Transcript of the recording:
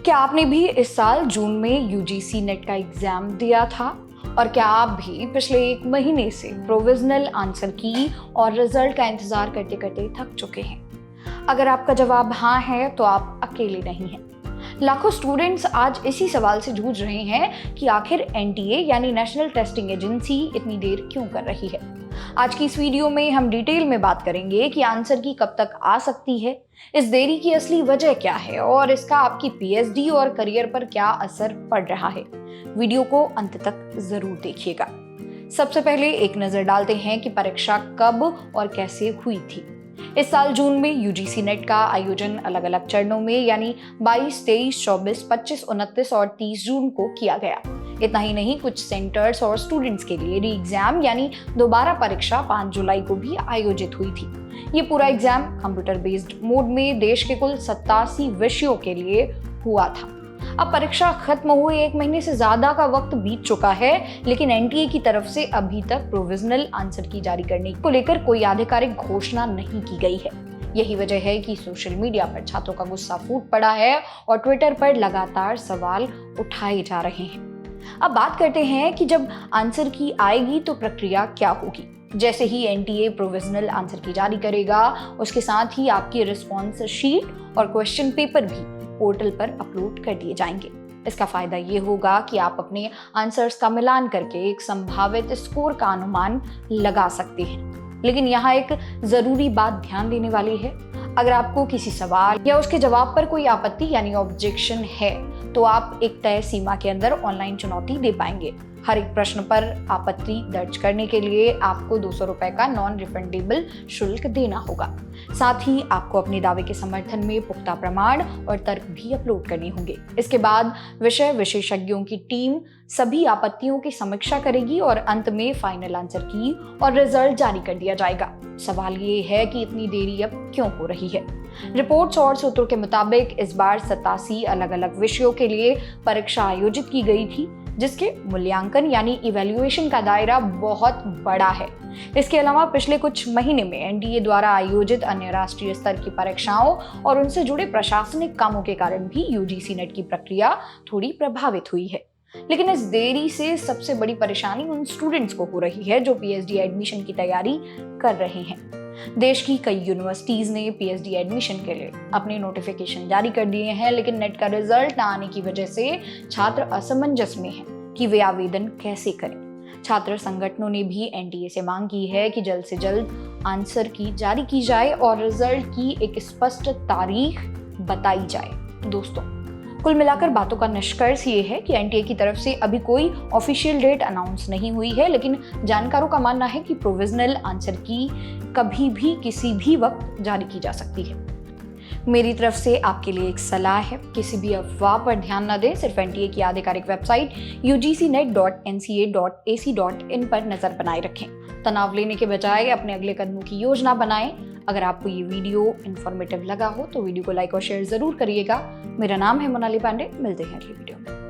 क्या आपने भी इस साल जून में यूजीसी नेट का एग्जाम दिया था? और क्या आप भी पिछले 1 महीने से प्रोविजनल आंसर की और रिजल्ट का इंतजार करते करते थक चुके हैं? अगर आपका जवाब हाँ है तो आप अकेले नहीं हैं। लाखों स्टूडेंट्स आज इसी सवाल से जूझ रहे हैं कि आखिर एनटीए यानी नेशनल टेस्टिंग एजेंसी इतनी देर क्यों कर रही है। आज की इस वीडियो में हम डिटेल में बात करेंगे कि आंसर की कब तक आ सकती है, इस देरी की असली वजह क्या है और इसका आपकी पीएचडी और करियर पर क्या असर पड़ रहा है। वीडियो को अंत तक जरूर देखिएगा। सबसे पहले एक नजर डालते हैं कि परीक्षा कब और कैसे हुई थी। इस साल जून में यूजीसी नेट का आयोजन अलग अलग चरणों में यानी 22, 23, 24, 25, 29 और 30 जून को किया गया। इतना ही नहीं, कुछ सेंटर्स और स्टूडेंट्स के लिए री एग्जाम यानी दोबारा परीक्षा 5 जुलाई को भी आयोजित हुई थी। ये पूरा एग्जाम कंप्यूटर बेस्ड मोड में देश के कुल 87 विषयों के लिए हुआ था। अब परीक्षा खत्म हुए 1 महीने से ज्यादा का वक्त बीत चुका है, लेकिन एनटीए की तरफ से अभी तक प्रोविजनल आंसर की जारी करने को लेकर कोई आधिकारिक घोषणा नहीं की गई है। यही वजह है कि सोशल मीडिया पर छात्रों का गुस्सा फूट पड़ा है और ट्विटर पर लगातार सवाल उठाए जा रहे हैं। अब बात करते हैं कि जब आंसर की आएगी तो प्रक्रिया क्या होगी। जैसे ही एनटीए प्रोविजनल आंसर की जारी करेगा, उसके साथ ही आपकी रिस्पॉन्स शीट और क्वेश्चन पेपर भी पोर्टल पर अपलोड कर दिए जाएंगे। इसका फायदा ये होगा कि आप अपने आंसर्स का मिलान करके एक संभावित स्कोर का अनुमान लगा सकते हैं। लेकिन यहाँ एक जरूरी बात ध्यान देने वाली है। अगर आपको किसी सवाल या उसके जवाब पर कोई आपत्ति यानी ऑब्जेक्शन है तो आप एक तय सीमा के अंदर ऑनलाइन चुनौती दे पाएंगे। हर एक प्रश्न पर आपत्ति दर्ज करने के लिए आपको 200 रुपए का नॉन रिफंडेबल शुल्क देना होगा। साथ ही आपको अपने दावे के समर्थन में पुख्ता प्रमाण और तर्क भी अपलोड करने होंगे। इसके बाद विषय विशेषज्ञों की टीम सभी आपत्तियों की समीक्षा करेगी और अंत में फाइनल आंसर की और रिजल्ट जारी कर दिया जाएगा। सवाल ये है कि इतनी देरी अब क्यों हो रही है। रिपोर्ट्स और सूत्रों के मुताबिक इस बार 87 अलग अलग विषयों के लिए परीक्षा आयोजित की गई थी, जिसके मूल्यांकन यानी इवैल्यूएशन का दायरा बहुत बड़ा है। इसके अलावा पिछले कुछ महीने में एनटीए द्वारा आयोजित अन्य राष्ट्रीय स्तर की परीक्षाओं और उनसे जुड़े प्रशासनिक कामों के कारण भी यूजीसी नेट की प्रक्रिया थोड़ी प्रभावित हुई है। लेकिन इस देरी से सबसे बड़ी परेशानी उन स्टूडेंट्स को हो रही है जो पीएचडी एडमिशन की तैयारी कर रहे हैं। देश की कई यूनिवर्सिटीज ने पीएचडी एडमिशन के लिए अपने नोटिफिकेशन जारी कर दिए हैं, लेकिन नेट का रिजल्ट ना आने की वजह से छात्र असमंजस में हैं कि वे आवेदन कैसे करें। छात्र संगठनों ने भी एनटीए से मांग की है कि जल्द से जल्द आंसर की जारी की जाए और रिजल्ट की एक स्पष्ट तारीख बताई जाए। दोस्तों, कुल मिलाकर बातों का निष्कर्ष ये है कि एनटीए की तरफ से अभी कोई ऑफिशियल डेट अनाउंस नहीं हुई है, लेकिन जानकारों का मानना है कि प्रोविजनल आंसर की कभी भी किसी भी वक्त जारी की जा सकती है। मेरी तरफ से आपके लिए एक सलाह है, किसी भी अफवाह पर ध्यान न दें। सिर्फ एनटीए की आधिकारिक वेबसाइट ugcnet.nca.ac.in पर नजर बनाए रखें। तनाव लेने के बजाय अपने अगले कदमों की योजना बनाएं। अगर आपको ये वीडियो इन्फॉर्मेटिव लगा हो तो वीडियो को लाइक और शेयर जरूर करिएगा। मेरा नाम है मोनाली पांडे। मिलते हैं अगली वीडियो में।